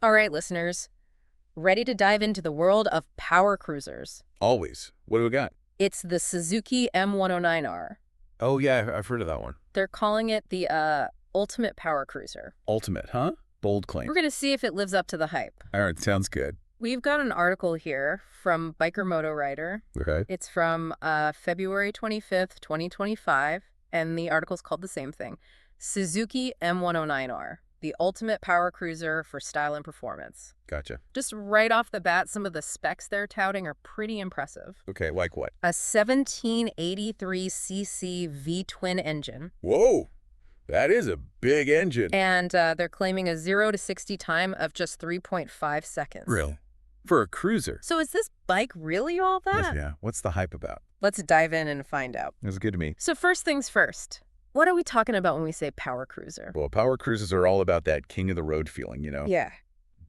All right, listeners, ready to dive into the world of power cruisers. Always. What do we got? It's the Suzuki M109R. Oh, yeah, I've heard of that one. They're calling it the ultimate power cruiser. Ultimate, huh? Bold claim. We're going to see if it lives up to the hype. All right, sounds good. We've got an article here from Biker Moto Rider. Okay. It's from February 25th, 2025, and the article's called the same thing. Suzuki M109R, the ultimate power cruiser for style and performance. Gotcha. Just right off the bat, some of the specs they're touting are pretty impressive. Okay, like what? A 1783cc V-twin engine. Whoa, that is a big engine. And they're claiming a 0 to 60 time of just 3.5 seconds. Really? For a cruiser? So is this bike really all that? Yeah, what's the hype about? Let's dive in and find out. That's good to me. So first things first, what are we talking about when we say power cruiser? Well, power cruisers are all about that king of the road feeling, Yeah.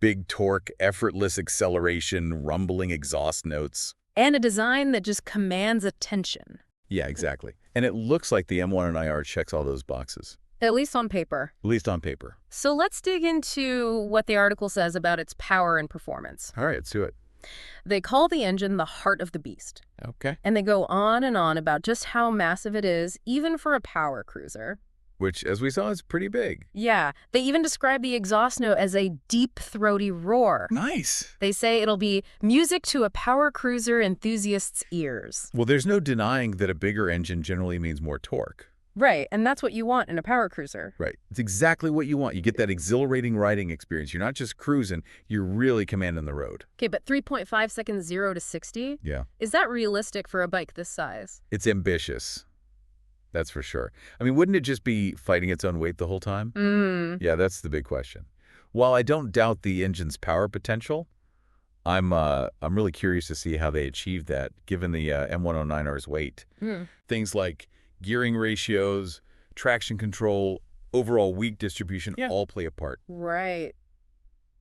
Big torque, effortless acceleration, rumbling exhaust notes. And a design that just commands attention. Yeah, exactly. And it looks like the M109R checks all those boxes, At least on paper. at least on paper. So let's dig into what the article says about its power and performance. All right, let's do it. They call the engine the heart of the beast. Okay. And they go on and on about just how massive it is, even for a power cruiser. Which, as we saw, is pretty big. Yeah, they even describe the exhaust note as a deep, throaty roar. Nice. They say it'll be music to a power cruiser enthusiast's ears. Well, there's no denying that a bigger engine generally means more torque. Right, and that's what you want in a power cruiser. Right. It's exactly what you want. You get that exhilarating riding experience. You're not just cruising, you're really commanding the road. Okay, but 3.5 seconds 0 to 60? Yeah. Is that realistic for a bike this size? It's ambitious. That's for sure. I mean, wouldn't it just be fighting its own weight the whole time? Yeah, that's the big question. While I don't doubt the engine's power potential, I'm really curious to see how they achieve that, given the M109R's weight. Things like gearing ratios, traction control, overall weight distribution all play a part. Right,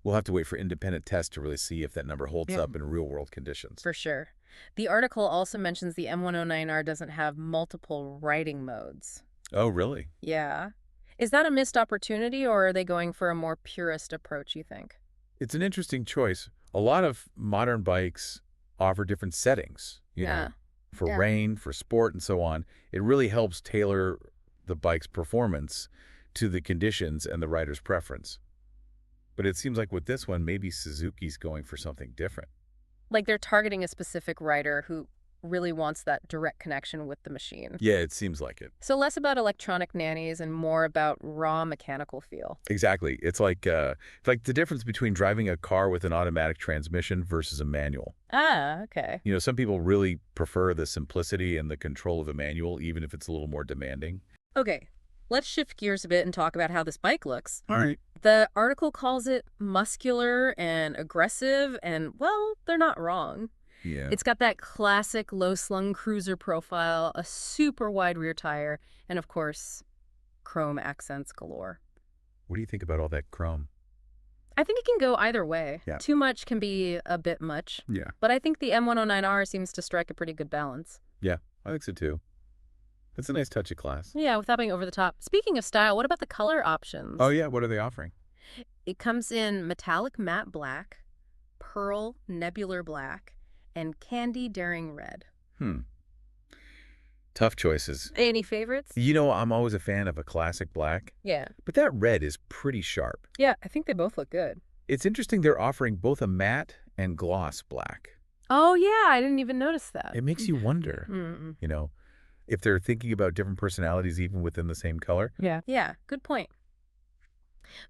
We'll have to wait for independent tests to really see if that number holds up in real-world conditions. for sure. The article also mentions the M109R doesn't have multiple riding modes. Oh, really? Yeah. Is that a missed opportunity, or are they going for a more purist approach, you think? It's an interesting choice. A lot of modern bikes offer different settings, you know, for rain, for sport, and so on. It really helps tailor the bike's performance to the conditions and the rider's preference. But it seems like with this one, maybe Suzuki's going for something different. Like they're targeting a specific rider who really wants that direct connection with the machine. Yeah, it seems like it. So less about electronic nannies and more about raw mechanical feel. Exactly. It's like the difference between driving a car with an automatic transmission versus a manual. Ah, okay. You know, some people really prefer the simplicity and the control of a manual, even if it's a little more demanding. Okay, let's shift gears a bit and talk about how this bike looks. All right. The article calls it muscular and aggressive, and, well, they're not wrong. Yeah. It's got that classic low-slung cruiser profile, a super wide rear tire, and, of course, chrome accents galore. What do you think about all that chrome? I think it can go either way. Yeah. Too much can be a bit much. Yeah. But I think the M109R seems to strike a pretty good balance. Yeah, I think so too. That's a nice touch of class. Yeah, without being over the top. Speaking of style, what about the color options? Oh, yeah. What are they offering? It comes in metallic matte black, pearl nebular black, and candy daring red. Tough choices. Any favorites? You know, I'm always a fan of a classic black, Yeah. but that red is pretty sharp. Yeah, I think they both look good. It's interesting they're offering both a matte and gloss black. Oh, yeah, I didn't even notice that. It makes you wonder, you know, if they're thinking about different personalities even within the same color. Yeah, good point.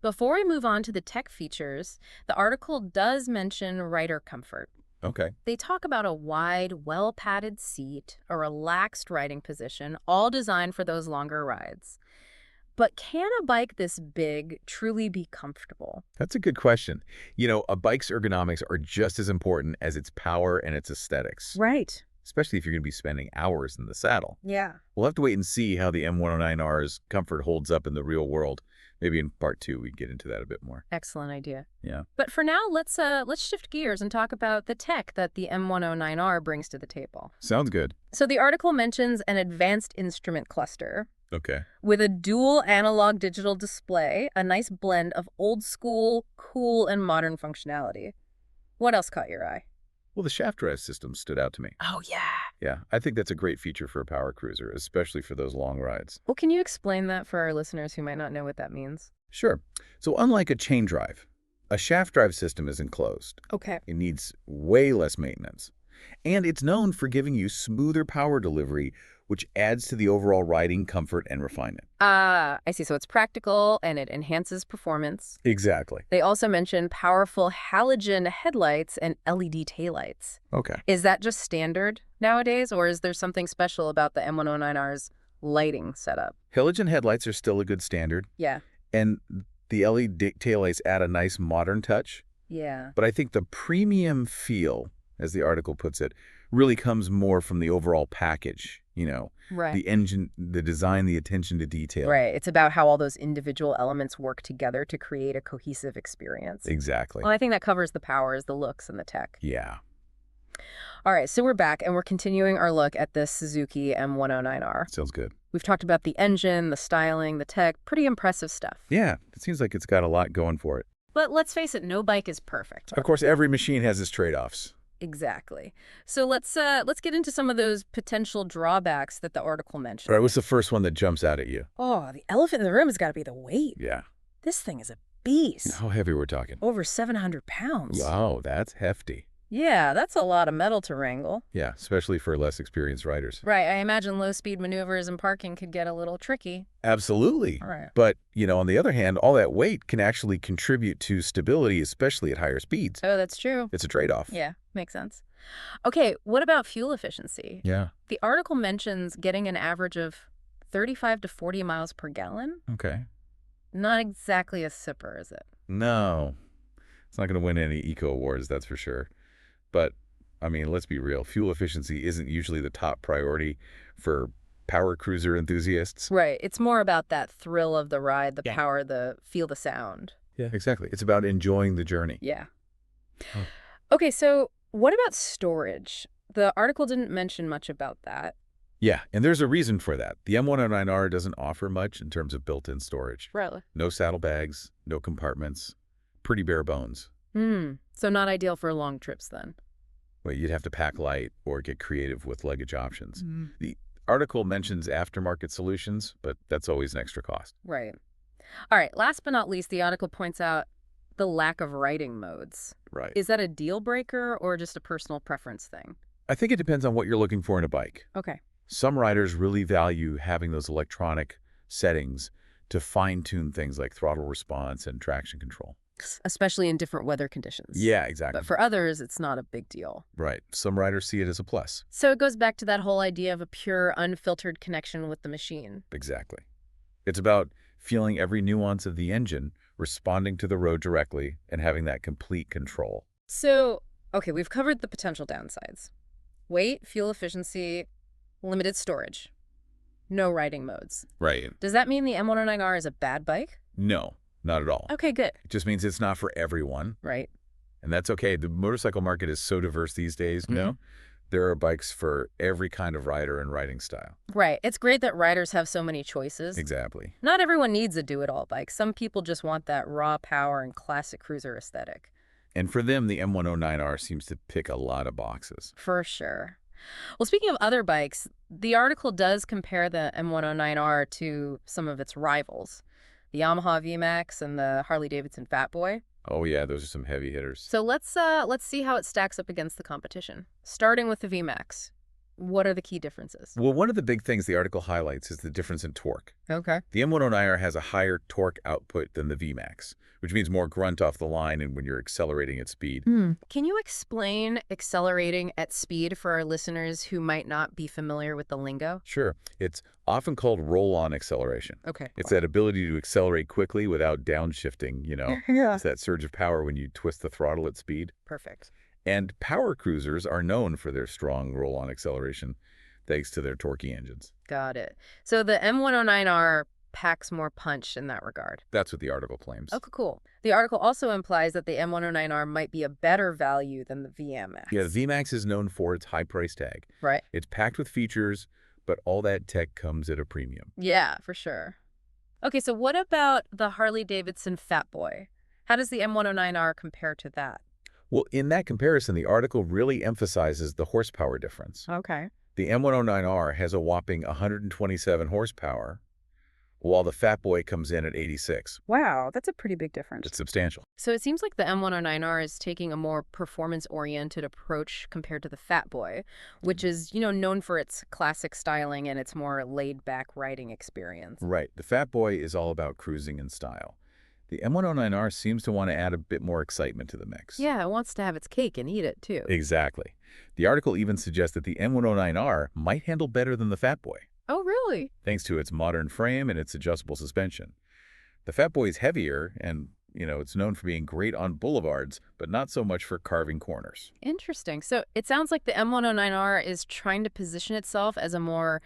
Before we move on to the tech features, the article does mention rider comfort. Okay. They talk about a wide, well-padded seat, a relaxed riding position, all designed for those longer rides. But can a bike this big truly be comfortable? That's a good question. You know, a bike's ergonomics are just as important as its power and its aesthetics, Right. especially if you're going to be spending hours in the saddle. Yeah. We'll have to wait and see how the M109R's comfort holds up in the real world. Maybe in part 2 we get into that a bit more. Excellent idea. Yeah. But for now, let's shift gears and talk about the tech that the M109R brings to the table. Sounds good. So the article mentions an advanced instrument cluster Okay. with a dual analog digital display, a nice blend of old school, cool and modern functionality. What else caught your eye? Well, the shaft drive system stood out to me. Oh, yeah. Yeah, I think that's a great feature for a power cruiser, especially for those long rides. Well, can you explain that for our listeners who might not know what that means? Sure. So unlike a chain drive, a shaft drive system is enclosed. Okay. It needs way less maintenance. And it's known for giving you smoother power delivery, which adds to the overall riding comfort and refinement. Ah, I see. So it's practical and it enhances performance. Exactly. They also mention powerful halogen headlights and LED taillights. Okay. Is that just standard nowadays, or is there something special about the M109R's lighting setup? Halogen headlights are still a good standard, Yeah. and the LED taillights add a nice modern touch. Yeah. But I think the premium feel, as the article puts it, really comes more from the overall package. Right. The engine, the design, the attention to detail. Right. It's about how all those individual elements work together to create a cohesive experience. Exactly. Well, I think that covers the powers, the looks, and the tech. Yeah. All right, so we're back, and we're continuing our look at this Suzuki M109R. Sounds good. We've talked about the engine, the styling, the tech, pretty impressive stuff. Yeah, it seems like it's got a lot going for it. But let's face it, no bike is perfect. Of course, every machine has its trade-offs. Exactly. So let's get into some of those potential drawbacks that the article mentioned. All right, what's the first one that jumps out at you? Oh, the elephant in the room has got to be the weight. Yeah. This thing is a beast. How heavy we're talking? Over 700 pounds. Wow, that's hefty. Yeah, that's a lot of metal to wrangle. Yeah, especially for less experienced riders. Right, I imagine low-speed maneuvers and parking could get a little tricky. Absolutely. All right. But, on the other hand, all that weight can actually contribute to stability, especially at higher speeds. Oh, that's true. It's a trade-off. Yeah, makes sense. Okay, what about fuel efficiency? Yeah. The article mentions getting an average of 35 to 40 miles per gallon. Okay. Not exactly a sipper, is it? No. It's not going to win any eco awards, that's for sure. But, let's be real. Fuel efficiency isn't usually the top priority for power cruiser enthusiasts. Right. It's more about that thrill of the ride, the power, feel the sound. Yeah, exactly. It's about enjoying the journey. Yeah. Oh. Okay, so what about storage? The article didn't mention much about that. Yeah, and there's a reason for that. The M109R doesn't offer much in terms of built-in storage. Really? No saddlebags, no compartments, pretty bare bones. So not ideal for long trips then. Well, you'd have to pack light or get creative with luggage options. The article mentions aftermarket solutions, but that's always an extra cost. Right. All right, last but not least, the article points out the lack of riding modes. Right. Is that a deal breaker or just a personal preference thing? I think it depends on what you're looking for in a bike. Okay. Some riders really value having those electronic settings to fine-tune things like throttle response and traction control. Especially in different weather conditions. Yeah, exactly. But for others, it's not a big deal. Right. Some riders see it as a plus. So it goes back to that whole idea of a pure, unfiltered connection with the machine. Exactly. It's about feeling every nuance of the engine, responding to the road directly, and having that complete control. So, okay, we've covered the potential downsides. Weight, fuel efficiency, limited storage. No riding modes. Right. Does that mean the M109R is a bad bike? No, not at all. Okay, good. It just means it's not for everyone. Right. And that's okay. The motorcycle market is so diverse these days, There are bikes for every kind of rider and riding style. Right. It's great that riders have so many choices. Exactly. Not everyone needs a do-it-all bike. Some people just want that raw power and classic cruiser aesthetic. And for them, the M109R seems to pick a lot of boxes. For sure. Well, speaking of other bikes, the article does compare the M109R to some of its rivals, the Yamaha VMAX and the Harley-Davidson Fat Boy. Oh, yeah, those are some heavy hitters. So let's see how it stacks up against the competition. Starting with the VMAX, what are the key differences? Well, one of the big things the article highlights is the difference in torque. Okay. The M109R has a higher torque output than the VMAX, which means more grunt off the line and when you're accelerating at speed. Can you explain accelerating at speed for our listeners who might not be familiar with the lingo? Sure. It's often called roll-on acceleration. Okay. It's that ability to accelerate quickly without downshifting, Yeah. It's that surge of power when you twist the throttle at speed. Perfect. And power cruisers are known for their strong roll-on acceleration thanks to their torquey engines. Got it. So the M109R packs more punch in that regard. That's what the article claims. Okay, cool. The article also implies that the M109R might be a better value than the VMAX. Yeah, the VMAX is known for its high price tag. Right. It's packed with features, but all that tech comes at a premium. Yeah, for sure. Okay, so what about the Harley-Davidson Fat Boy? How does the M109R compare to that? Well, in that comparison, the article really emphasizes the horsepower difference. Okay. The M109R has a whopping 127 horsepower, while the Fat Boy comes in at 86. Wow, that's a pretty big difference. It's substantial. So it seems like the M109R is taking a more performance-oriented approach compared to the Fat Boy, which is, known for its classic styling and its more laid-back riding experience. Right. The Fat Boy is all about cruising and style. The M109R seems to want to add a bit more excitement to the mix. Yeah, it wants to have its cake and eat it, too. Exactly. The article even suggests that the M109R might handle better than the Fat Boy, Oh, really? thanks to its modern frame and its adjustable suspension. The Fat Boy is heavier and, it's known for being great on boulevards, but not so much for carving corners. Interesting. So it sounds like the M109R is trying to position itself as a more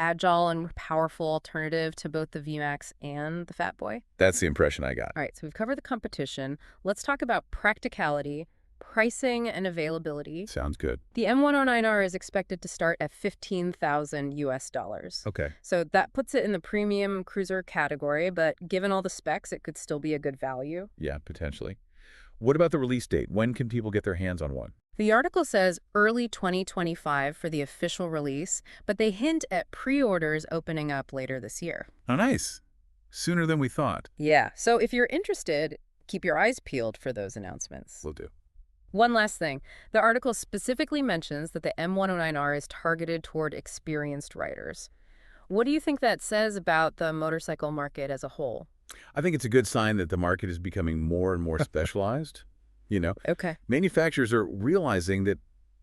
agile and powerful alternative to both the VMAX and the Fat Boy. That's the impression I got. All right, so we've covered the competition. Let's talk about practicality, pricing, and availability. Sounds good. The M109R is expected to start at $15,000 US. Okay. So that puts it in the premium cruiser category, but given all the specs, it could still be a good value. Yeah, potentially. What about the release date? When can people get their hands on one? The article says early 2025 for the official release, but they hint at pre-orders opening up later this year. Oh, nice. Sooner than we thought. Yeah, so if you're interested, keep your eyes peeled for those announcements. Will do. One last thing. The article specifically mentions that the M109R is targeted toward experienced riders. What do you think that says about the motorcycle market as a whole? I think it's a good sign that the market is becoming more and more specialized. Okay. Manufacturers are realizing that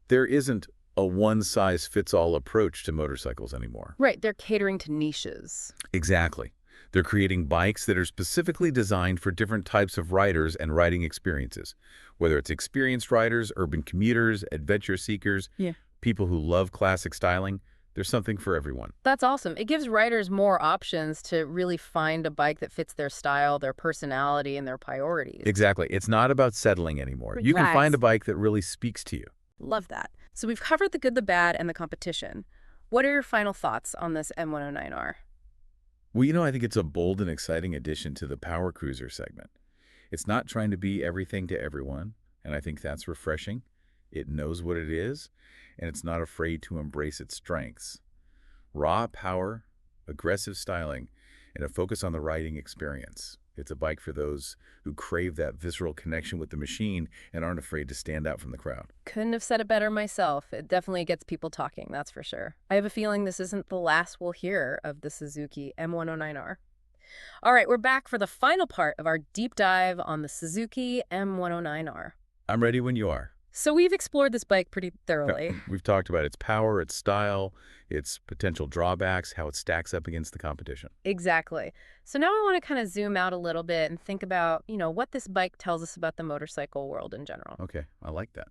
there isn't a one-size-fits-all approach to motorcycles anymore. Right, they're catering to niches. Exactly. They're creating bikes that are specifically designed for different types of riders and riding experiences, whether it's experienced riders, urban commuters, adventure seekers, Yeah. people who love classic styling. There's something for everyone. That's awesome. It gives riders more options to really find a bike that fits their style, their personality, and their priorities. Exactly. It's not about settling anymore. You can Right. find a bike that really speaks to you. Love that. So we've covered the good, the bad, and the competition. What are your final thoughts on this M109R? Well, I think it's a bold and exciting addition to the power cruiser segment. It's not trying to be everything to everyone, and I think that's refreshing. It knows what it is, and it's not afraid to embrace its strengths. Raw power, aggressive styling, and a focus on the riding experience. It's a bike for those who crave that visceral connection with the machine and aren't afraid to stand out from the crowd. Couldn't have said it better myself. It definitely gets people talking, that's for sure. I have a feeling this isn't the last we'll hear of the Suzuki M109R. All right, we're back for the final part of our deep dive on the Suzuki M109R. I'm ready when you are. So we've explored this bike pretty thoroughly. We've talked about its power, its style, its potential drawbacks, how it stacks up against the competition. Exactly. So now I want to kind of zoom out a little bit and think about, what this bike tells us about the motorcycle world in general. Okay, I like that.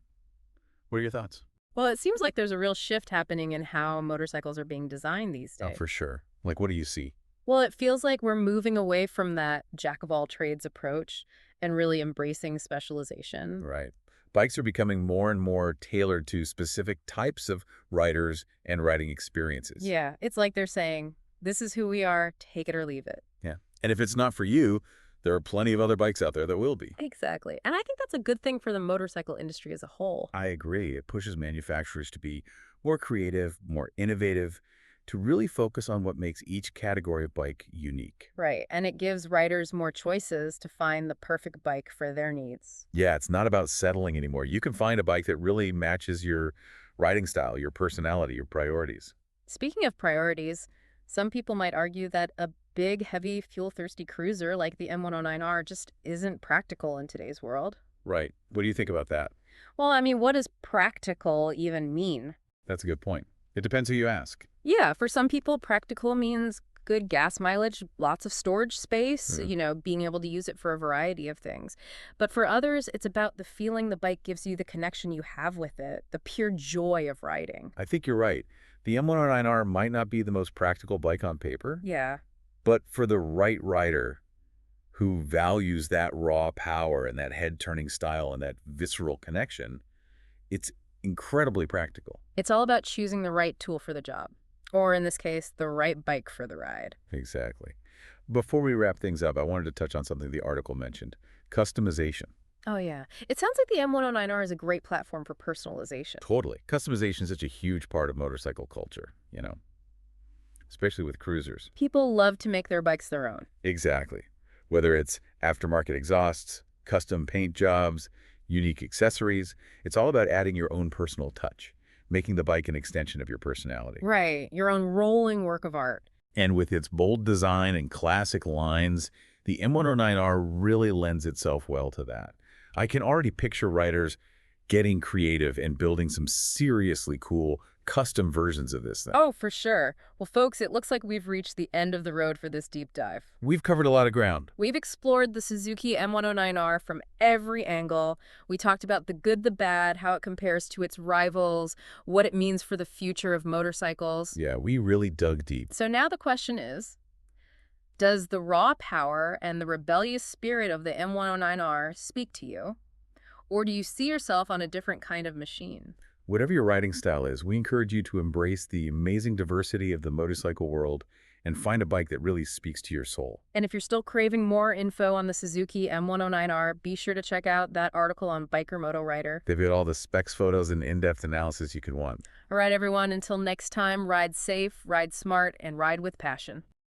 What are your thoughts? Well, it seems like there's a real shift happening in how motorcycles are being designed these days. Oh, for sure. Like, what do you see? Well, it feels like we're moving away from that jack-of-all-trades approach and really embracing specialization. Right. Bikes are becoming more and more tailored to specific types of riders and riding experiences. Yeah, it's like they're saying, this is who we are, take it or leave it. Yeah. And if it's not for you, there are plenty of other bikes out there that will be. Exactly. And I think that's a good thing for the motorcycle industry as a whole. I agree. It pushes manufacturers to be more creative, more innovative, to really focus on what makes each category of bike unique. Right. And it gives riders more choices to find the perfect bike for their needs. Yeah, it's not about settling anymore. You can find a bike that really matches your riding style, your personality, your priorities. Speaking of priorities, some people might argue that a big, heavy, fuel-thirsty cruiser like the M109R just isn't practical in today's world. Right. What do you think about that? Well, I mean, what does practical even mean? That's a good point. It depends who you ask. Yeah, for some people, practical means good gas mileage, lots of storage space, being able to use it for a variety of things. But for others, it's about the feeling the bike gives you, the connection you have with it, the pure joy of riding. I think you're right. The M109R might not be the most practical bike on paper, Yeah. but for the right rider who values that raw power and that head-turning style and that visceral connection, it's incredibly practical. It's all about choosing the right tool for the job. Or in this case, the right bike for the ride. Exactly. Before we wrap things up, I wanted to touch on something the article mentioned, Customization. Oh, yeah. It sounds like the M109R is a great platform for personalization. Totally. Customization is such a huge part of motorcycle culture, especially with cruisers. People love to make their bikes their own. Exactly. Whether it's aftermarket exhausts, custom paint jobs, unique accessories, it's all about adding your own personal touch, making the bike an extension of your personality. Right, your own rolling work of art. And with its bold design and classic lines, the M109R really lends itself well to that. I can already picture riders getting creative and building some seriously cool custom versions of this thing. Oh, for sure. Well, folks, it looks like we've reached the end of the road for this deep dive. We've covered a lot of ground. We've explored the Suzuki M109R from every angle. We talked about the good, the bad, how it compares to its rivals, what it means for the future of motorcycles. Yeah, we really dug deep. So now the question is, does the raw power and the rebellious spirit of the M109R speak to you? Or do you see yourself on a different kind of machine? Whatever your riding style is, we encourage you to embrace the amazing diversity of the motorcycle world and find a bike that really speaks to your soul. And if you're still craving more info on the Suzuki M109R, be sure to check out that article on Biker Moto Rider. They've got all the specs, photos, and in-depth analysis you could want. All right, everyone, until next time, ride safe, ride smart, and ride with passion.